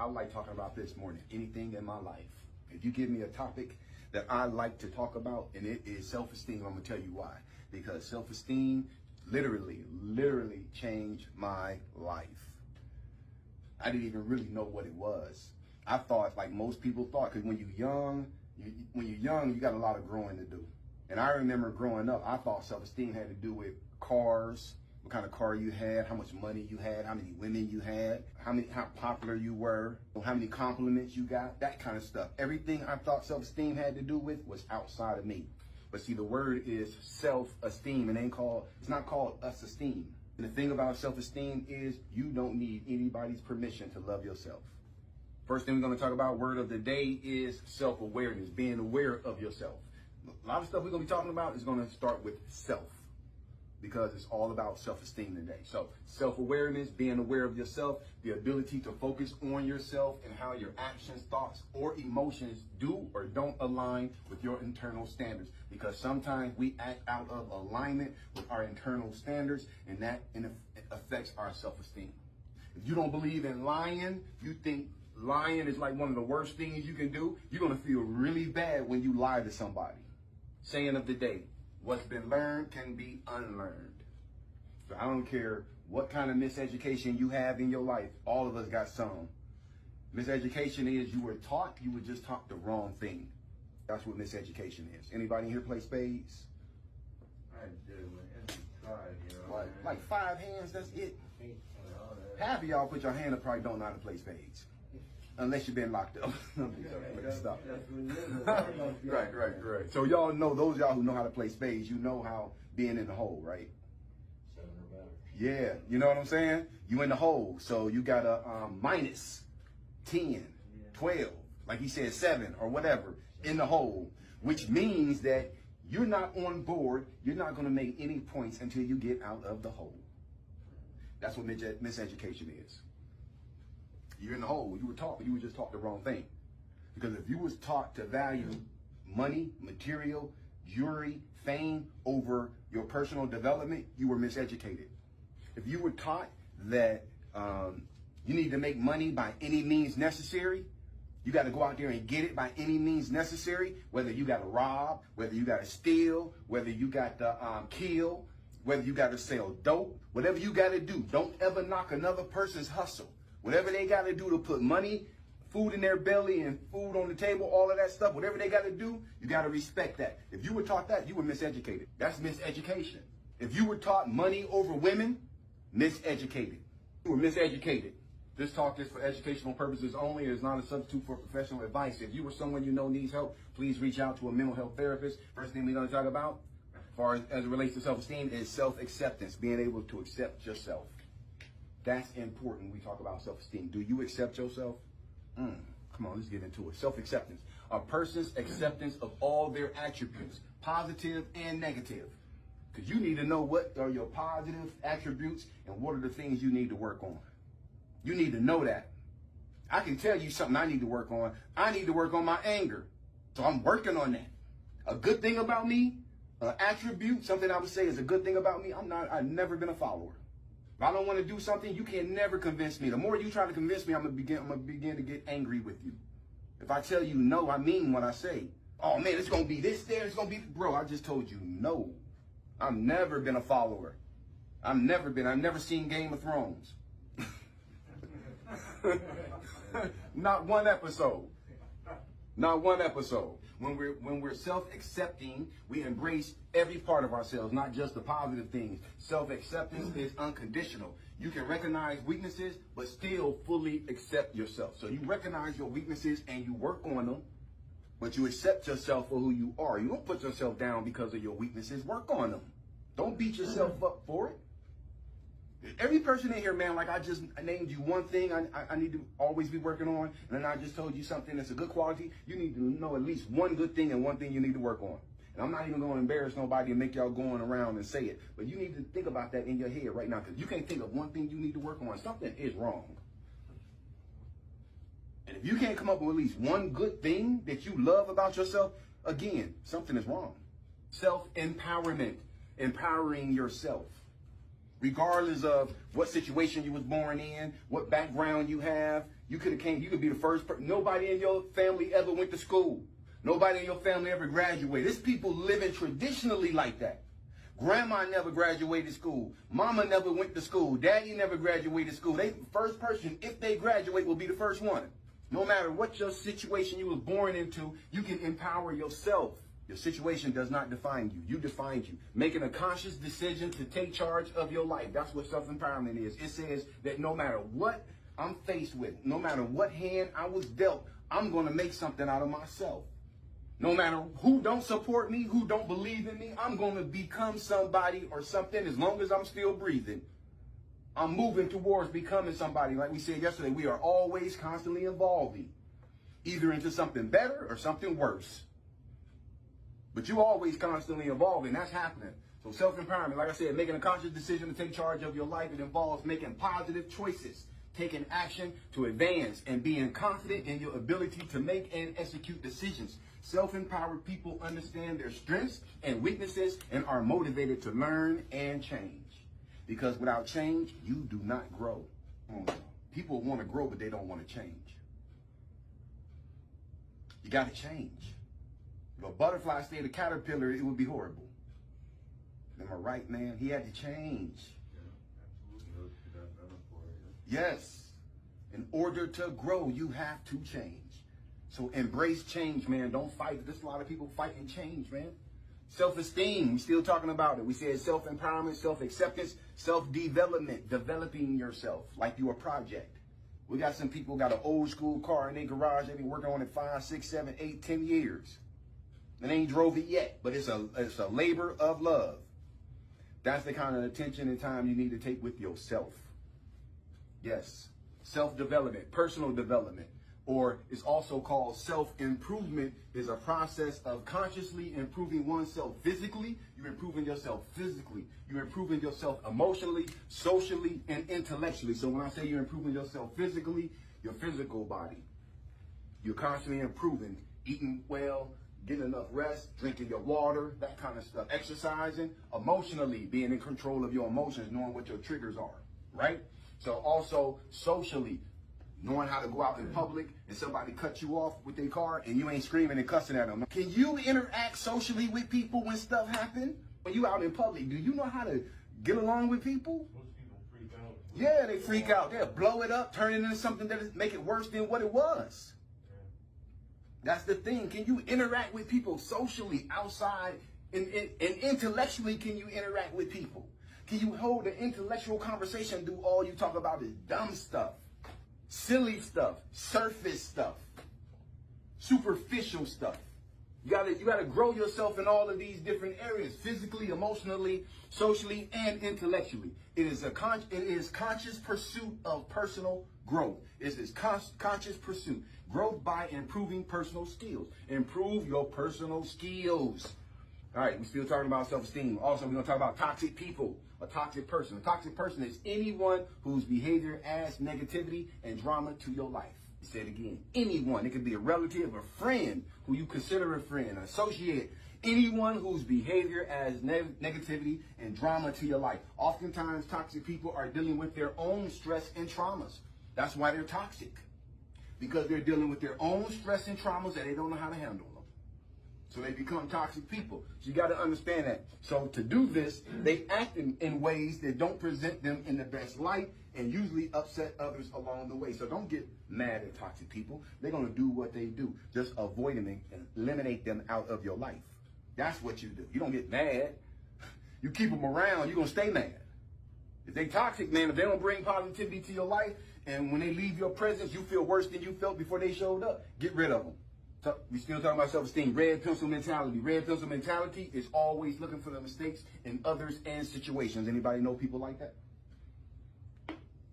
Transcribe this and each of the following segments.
I like talking about this more than anything in my life. If you give me a topic that I like to talk about, and it is self-esteem, I'm gonna tell you why. Because self-esteem literally changed my life. I didn't even really know what it was. I thought, like most people thought, because when you're young, you got a lot of growing to do. And I remember growing up, I thought self-esteem had to do with cars, what kind of car you had, how much money you had, how many women you had, how popular you were, how many compliments you got, that kind of stuff. Everything I thought self-esteem had to do with was outside of me. But see, the word is self-esteem, and it's not called us-esteem. And the thing about self-esteem is you don't need anybody's permission to love yourself. First thing we're going to talk about, word of the day, is self-awareness, being aware of yourself. A lot of stuff we're going to be talking about is going to start with self, because it's all about self-esteem today. So self-awareness, being aware of yourself, the ability to focus on yourself and how your actions, thoughts, or emotions do or don't align with your internal standards. Because sometimes we act out of alignment with our internal standards, and that affects our self-esteem. If you don't believe in lying, you think lying is like one of the worst things you can do, you're going to feel really bad when you lie to somebody. Saying of the day, what's been learned can be unlearned. So I don't care what kind of miseducation you have in your life. All of us got some. Miseducation is you were just taught the wrong thing. That's what miseducation is. Anybody in here play spades? I do, man. Tried, you know, Like 5 hands, that's it. Half of y'all put your hand up probably don't know how to play spades. Unless you've been locked up. Stop. Right. So y'all know, those y'all who know how to play spades, you know how being in the hole, right? 7 or better. Yeah, you know what I'm saying? You in the hole, so you got a minus 10, 12, like he said, 7 or whatever, in the hole, which means that you're not on board, you're not going to make any points until you get out of the hole. That's what miseducation is. You're in the hole. You were just taught the wrong thing. Because if you was taught to value money, material, jewelry, fame over your personal development, you were miseducated. If you were taught that you need to make money by any means necessary, you got to go out there and get it by any means necessary, whether you got to rob, whether you got to steal, whether you got to kill, whether you got to sell dope, whatever you got to do. Don't ever knock another person's hustle. Whatever they got to do to put money, food in their belly and food on the table, all of that stuff, whatever they got to do, you got to respect that. If you were taught that, you were miseducated. That's miseducation. If you were taught money over women, miseducated. You were miseducated. This talk is for educational purposes only. It is not a substitute for professional advice. If you or someone you know needs help, please reach out to a mental health therapist. First thing we're going to talk about, as far as it relates to self-esteem, is self-acceptance, being able to accept yourself. That's important when we talk about self-esteem. Do you accept yourself? Come on, let's get into it. Self-acceptance. A person's acceptance of all their attributes, positive and negative. Because you need to know what are your positive attributes and what are the things you need to work on. You need to know that. I can tell you something I need to work on. I need to work on my anger. So I'm working on that. A good thing about me, an attribute, something I would say is a good thing about me, I've never been a follower. If I don't want to do something, you can never convince me. The more you try to convince me, I'm gonna begin to get angry with you. If I tell you no, I mean what I say. Oh man, it's gonna be this there, it's gonna be, bro, I just told you no. I've never been a follower. I've never seen Game of Thrones. Not one episode. Not one episode. When we're self-accepting, we embrace every part of ourselves, not just the positive things. Self-acceptance is unconditional. You can recognize weaknesses, but still fully accept yourself. So you recognize your weaknesses and you work on them, but you accept yourself for who you are. You don't put yourself down because of your weaknesses. Work on them. Don't beat yourself up for it. Every person in here, man, like I named you one thing I need to always be working on, and then I just told you something that's a good quality. You need to know at least one good thing and one thing you need to work on. And I'm not even going to embarrass nobody and make y'all going around and say it, but you need to think about that in your head right now, because you can't think of one thing you need to work on. Something is wrong. And if you can't come up with at least one good thing that you love about yourself, again, something is wrong. Self-empowerment, empowering yourself. Regardless of what situation you was born in, what background you have, you could be the first person. Nobody in your family ever went to school. Nobody in your family ever graduated. There's people living traditionally like that. Grandma never graduated school. Mama never went to school. Daddy never graduated school. They first person, if they graduate, will be the first one. No matter what your situation you was born into, you can empower yourself. Your situation does not define you. You defined you. Making a conscious decision to take charge of your life. That's what self-empowerment is. It says that no matter what I'm faced with, no matter what hand I was dealt, I'm going to make something out of myself. No matter who don't support me, who don't believe in me, I'm going to become somebody or something as long as I'm still breathing. I'm moving towards becoming somebody. Like we said yesterday, we are always constantly evolving, either into something better or something worse. But you always constantly evolving. That's happening. So self-empowerment, like I said, making a conscious decision to take charge of your life. It involves making positive choices, taking action to advance, and being confident in your ability to make and execute decisions. Self-empowered people understand their strengths and weaknesses and are motivated to learn and change. Because without change, you do not grow. People want to grow, but they don't want to change. You got to change. If a butterfly stayed a caterpillar, it would be horrible. Am I right, man? He had to change. Yeah, absolutely. That's metaphor, Yes. In order to grow, you have to change. So embrace change, man. Don't fight. There's a lot of people fighting change, man. Self-esteem, we're still talking about it. We said self-empowerment, self-acceptance, self-development, developing yourself like you're a project. We got some people got an old school car in their garage. They've been working on it 5, 6, 7, 8, 10 years. And they ain't drove it yet, but it's a labor of love. That's the kind of attention and time you need to take with yourself. Yes, self-development, personal development, or it's also called self-improvement, is a process of consciously improving oneself physically. You're improving yourself physically. You're improving yourself emotionally, socially, and intellectually. So when I say you're improving yourself physically, your physical body, you're constantly improving, eating well, getting enough rest, drinking your water, that kind of stuff. Exercising, emotionally, being in control of your emotions, knowing what your triggers are, right? So also socially, knowing how to go out in public and somebody cut you off with their car and you ain't screaming and cussing at them. Can you interact socially with people when stuff happens? When you out in public, do you know how to get along with people? Most people freak out. Yeah, they freak out. They'll blow it up, turn it into something that make it worse than what it was. That's the thing. Can you interact with people socially outside and intellectually? Can you interact with people? Can you hold an intellectual conversation? Do all you talk about is dumb stuff, silly stuff, surface stuff, superficial stuff? You gotta grow yourself in all of these different areas: physically, emotionally, socially, and intellectually. It is conscious pursuit of personal growth. It is conscious pursuit. Growth by improving personal skills. Improve your personal skills. All right, we're still talking about self-esteem. Also, we're going to talk about toxic people. A toxic person. A toxic person is anyone whose behavior adds negativity and drama to your life. I say it again. Anyone. It could be a relative, a friend who you consider a friend, an associate. Anyone whose behavior adds negativity and drama to your life. Oftentimes, toxic people are dealing with their own stress and traumas. That's why they're toxic. Because they're dealing with their own stress and traumas and they don't know how to handle them. So they become toxic people. So you got to understand that. So to do this, they act in ways that don't present them in the best light and usually upset others along the way. So don't get mad at toxic people. They're going to do what they do. Just avoid them and eliminate them out of your life. That's what you do. You don't get mad. You keep them around, you're going to stay mad. If they toxic, man, if they don't bring positivity to your life, and when they leave your presence, you feel worse than you felt before they showed up, get rid of them. So we still talking about self-esteem. Red pencil mentality. Red pencil mentality is always looking for the mistakes in others and situations. Anybody know people like that?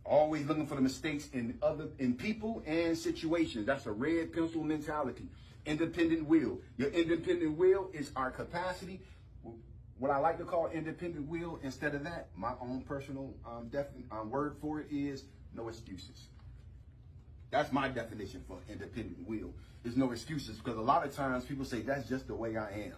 Always looking for the mistakes in people and situations. That's a red pencil mentality. Independent will. Your independent will is our capacity. What I like to call independent will, instead of that, my own personal word for it is no excuses. That's my definition for independent will. There's no excuses, because a lot of times people say that's just the way I am.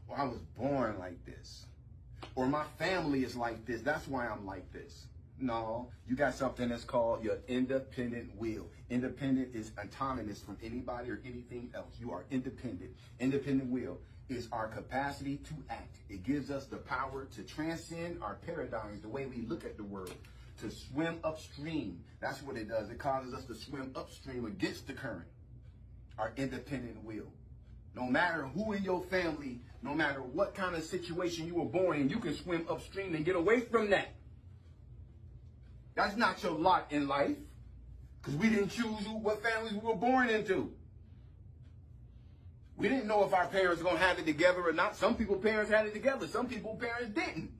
Or I was born like this. or my family is like this, that's why I'm like this. No, you got something that's called your independent will. Independent is autonomous from anybody or anything else. You are independent. Independent will is our capacity to act. It gives us the power to transcend our paradigms, the way we look at the world, to swim upstream. That's what it does. It causes us to swim upstream against the current. Our independent will. No matter who in your family, no matter what kind of situation you were born in, you can swim upstream and get away from that. That's not your lot in life, because we didn't choose what families we were born into. We didn't know if our parents were going to have it together or not. Some people's parents had it together. Some people's parents didn't.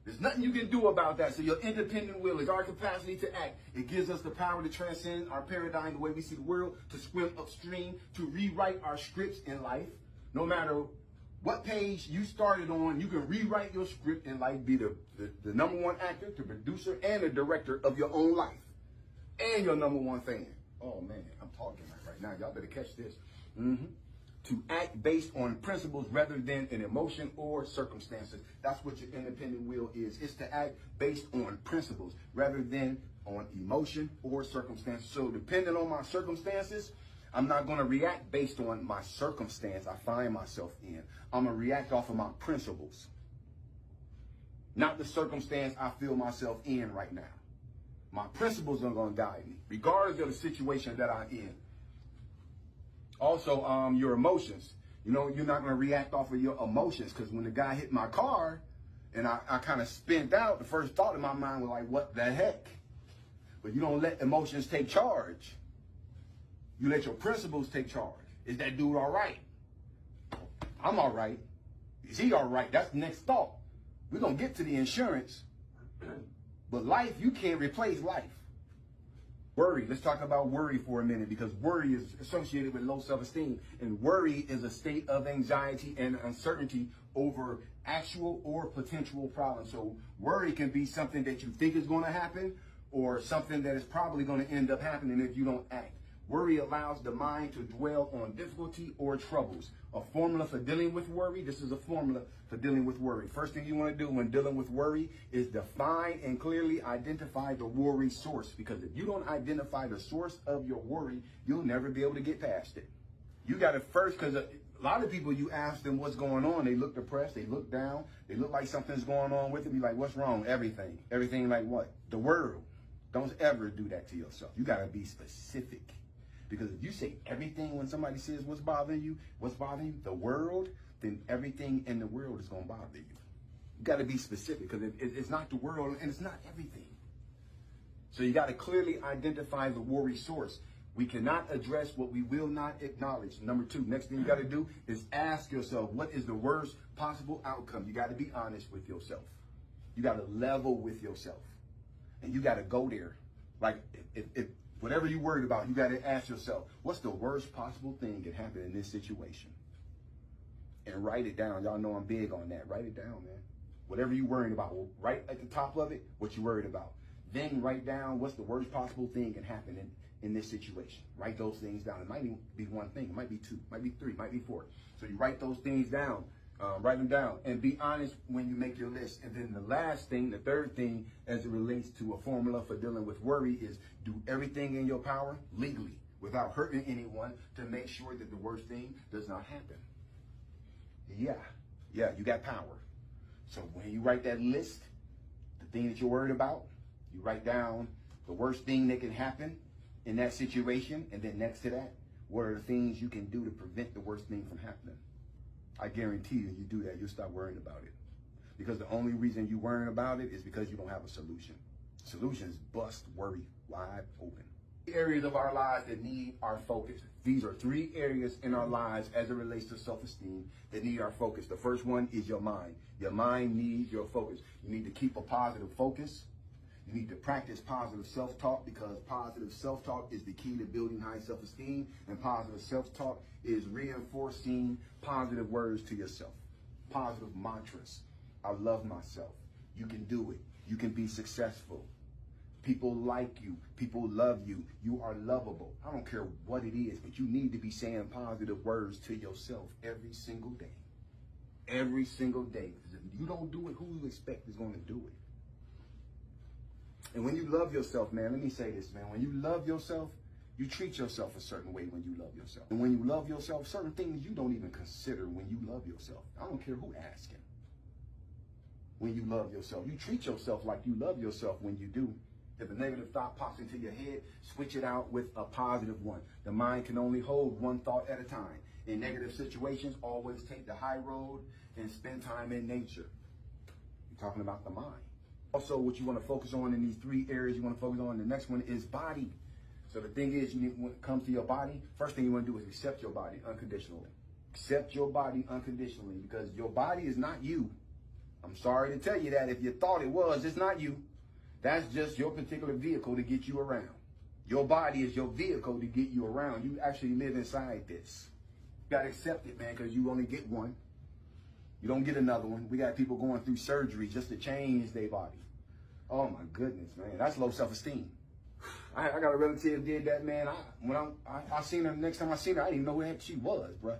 There's nothing you can do about that. So your independent will is our capacity to act. It gives us the power to transcend our paradigm, the way we see the world, to swim upstream, to rewrite our scripts in life. No matter what page you started on, you can rewrite your script in life, be the number one actor, the producer, and the director of your own life. And your number one fan. Oh, man, I'm talking right now. Y'all better catch this. To act based on principles rather than an emotion or circumstances. That's what your independent will is. It's to act based on principles rather than on emotion or circumstances. So depending on my circumstances, I'm not going to react based on my circumstance I find myself in. I'm going to react off of my principles, not the circumstance I feel myself in right now. My principles are going to guide me, regardless of the situation that I'm in. Also, your emotions. You know, you're not going to react off of your emotions, because when the guy hit my car and I kind of spent out, the first thought in my mind was like, what the heck? But you don't let emotions take charge. You let your principles take charge. Is that dude all right? I'm all right. Is he all right? That's the next thought. We're going to get to the insurance. But life, you can't replace life. Worry. Let's talk about worry for a minute, because worry is associated with low self-esteem. And worry is a state of anxiety and uncertainty over actual or potential problems. So worry can be something that you think is going to happen, or something that is probably going to end up happening if you don't act. Worry allows the mind to dwell on difficulty or troubles. A formula for dealing with worry. This is a formula for dealing with worry. First thing you want to do when dealing with worry is define and clearly identify the worry source. Because if you don't identify the source of your worry, you'll never be able to get past it. You got to first, because a lot of people, you ask them what's going on, they look depressed, they look down, they look like something's going on with them. You're like, what's wrong? Everything. Everything like what? The world. Don't ever do that to yourself. You got to be specific. Because if you say everything when somebody says what's bothering you, the world, then everything in the world is going to bother you. You got to be specific, because it's not the world and it's not everything. So you got to clearly identify the worry source. We cannot address what we will not acknowledge. Number two, next thing you got to do is ask yourself, what is the worst possible outcome? You got to be honest with yourself. You got to level with yourself. And you got to go there. Like, if whatever you're worried about, you got to ask yourself, what's the worst possible thing that happened in this situation? And write it down. Y'all know I'm big on that. Write it down, man. Whatever you're worried about, right at the top of it, what you're worried about. Then write down what's the worst possible thing that happened in this situation. Write those things down. It might even be one thing. It might be two. It might be three. It might be four. So you write those things down. Write them down and be honest when you make your list. And then the last thing, the third thing, as it relates to a formula for dealing with worry, is do everything in your power legally without hurting anyone to make sure that the worst thing does not happen. Yeah, you got power. So when you write that list, the thing that you're worried about, you write down the worst thing that can happen in that situation. And then next to that, what are the things you can do to prevent the worst thing from happening? I guarantee you do that, you'll stop worrying about it. Because the only reason you're worrying about it is because you don't have a solution. Solutions bust worry wide open. Areas of our lives that need our focus. These are 3 areas in our lives as it relates to self-esteem that need our focus. The first one is your mind. Your mind needs your focus. You need to keep a positive focus. You need to practice positive self-talk, because positive self-talk is the key to building high self-esteem, and positive self-talk is reinforcing positive words to yourself. Positive mantras. I love myself. You can do it. You can be successful. People like you. People love you. You are lovable. I don't care what it is, but you need to be saying positive words to yourself every single day. Every single day. Because if you don't do it, who you expect is going to do it? And when you love yourself, man, let me say this, man. When you love yourself, you treat yourself a certain way when you love yourself. And when you love yourself, certain things you don't even consider when you love yourself. I don't care who asking. When you love yourself, you treat yourself like you love yourself when you do. If a negative thought pops into your head, switch it out with a positive one. The mind can only hold one thought at a time. In negative situations, always take the high road and spend time in nature. You're talking about the mind. Also, what you want to focus on in these 3 areas you want to focus on, the next one is body. So the thing is, when it comes to your body, first thing you want to do is accept your body unconditionally. Accept your body unconditionally, because your body is not you. I'm sorry to tell you that. If you thought it was, it's not you. That's just your particular vehicle to get you around. Your body is your vehicle to get you around. You actually live inside this. You got to accept it, man, because you only get one. You don't get another one. We got people going through surgery just to change their body. Oh, my goodness, man. That's low self-esteem. I got a relative did that, man. When I seen her, next time I seen her, I didn't even know who the heck she was, bruh.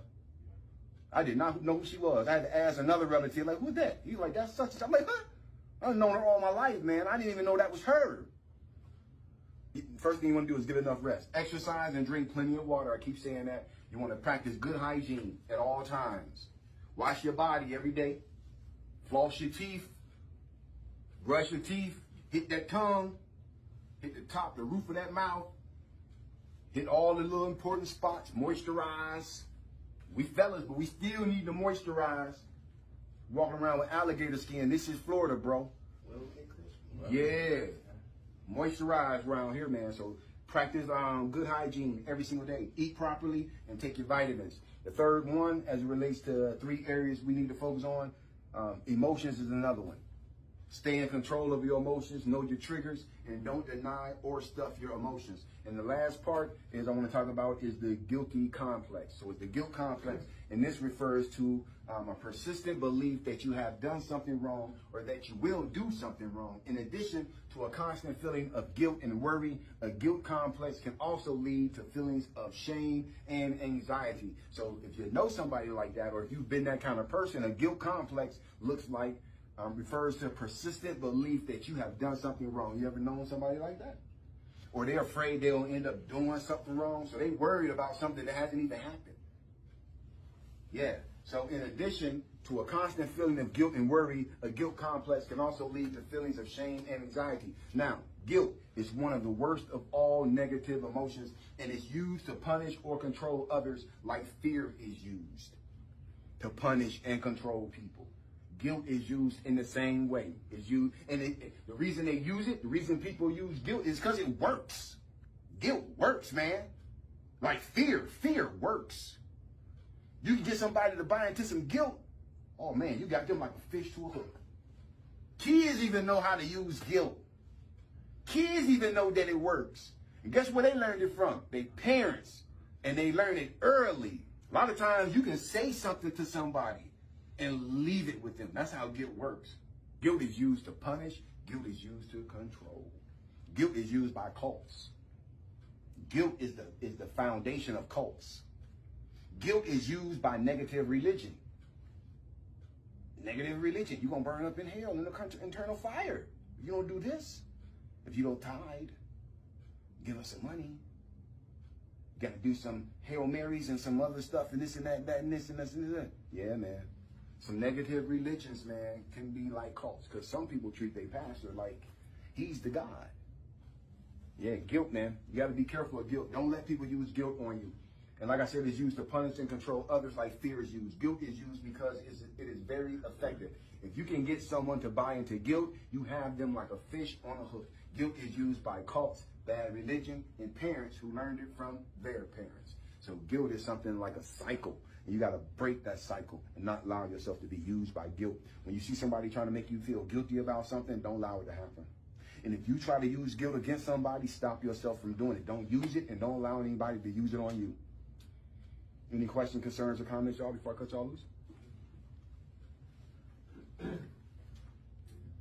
I did not know who she was. I had to ask another relative, like, who's that? He's like, that's such and such. I'm like, huh? I've known her all my life, man. I didn't even know that was her. First thing you want to do is get enough rest. Exercise and drink plenty of water. I keep saying that. You want to practice good hygiene at all times. Wash your body every day. Floss your teeth. Brush your teeth. Hit that tongue. Hit the top, the roof of that mouth. Hit all the little important spots. Moisturize. We fellas, but we still need to moisturize. Walking around with alligator skin. This is Florida, bro. Yeah. Moisturize around here, man. So practice good hygiene every single day. Eat properly and take your vitamins. The third one, as it relates to 3 areas we need to focus on, emotions is another one. Stay in control of your emotions, know your triggers, and don't deny or stuff your emotions. And the last part is I want to talk about is the guilty complex. So it's the guilt complex, and this refers to a persistent belief that you have done something wrong or that you will do something wrong. In addition to a constant feeling of guilt and worry, a guilt complex can also lead to feelings of shame and anxiety. So if you know somebody like that, or if you've been that kind of person, a guilt complex looks like refers to a persistent belief that you have done something wrong. You ever known somebody like that? Or they're afraid they'll end up doing something wrong, so they're worried about something that hasn't even happened. Yeah. So in addition to a constant feeling of guilt and worry, a guilt complex can also lead to feelings of shame and anxiety. Now, guilt is one of the worst of all negative emotions, and it's used to punish or control others like fear is used to punish and control people. Guilt is used in the same way. It's used, and the reason they use it, the reason people use guilt is because it works. Guilt works, man. Like fear works. You can get somebody to buy into some guilt. Oh man, you got them like a fish to a hook. Kids even know how to use guilt. Kids even know that it works. And guess where they learned it from? Their parents. And they learn it early. A lot of times you can say something to somebody and leave it with them. That's how guilt works. Guilt is used to punish. Guilt is used to control. Guilt is used by cults. Guilt is the foundation of cults. Guilt is used by negative religion. Negative religion. You're going to burn up in hell in the internal fire. If you don't do this, if you don't tithe, give us some money. You got to do some Hail Marys and some other stuff and this and that, and this and this and that. Yeah, man. Some negative religions, man, can be like cults, because some people treat their pastor like he's the God. Yeah, guilt, man. You got to be careful of guilt. Don't let people use guilt on you. And like I said, it's used to punish and control others like fear is used. Guilt is used because it is very effective. If you can get someone to buy into guilt, you have them like a fish on a hook. Guilt is used by cults, bad religion, and parents who learned it from their parents. So guilt is something like a cycle. And you got to break that cycle and not allow yourself to be used by guilt. When you see somebody trying to make you feel guilty about something, don't allow it to happen. And if you try to use guilt against somebody, stop yourself from doing it. Don't use it, and don't allow anybody to use it on you. Any questions, concerns, or comments, y'all, before I cut y'all loose?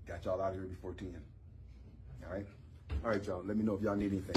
Got y'all out of here before 10. All right? All right, y'all. Let me know if y'all need anything.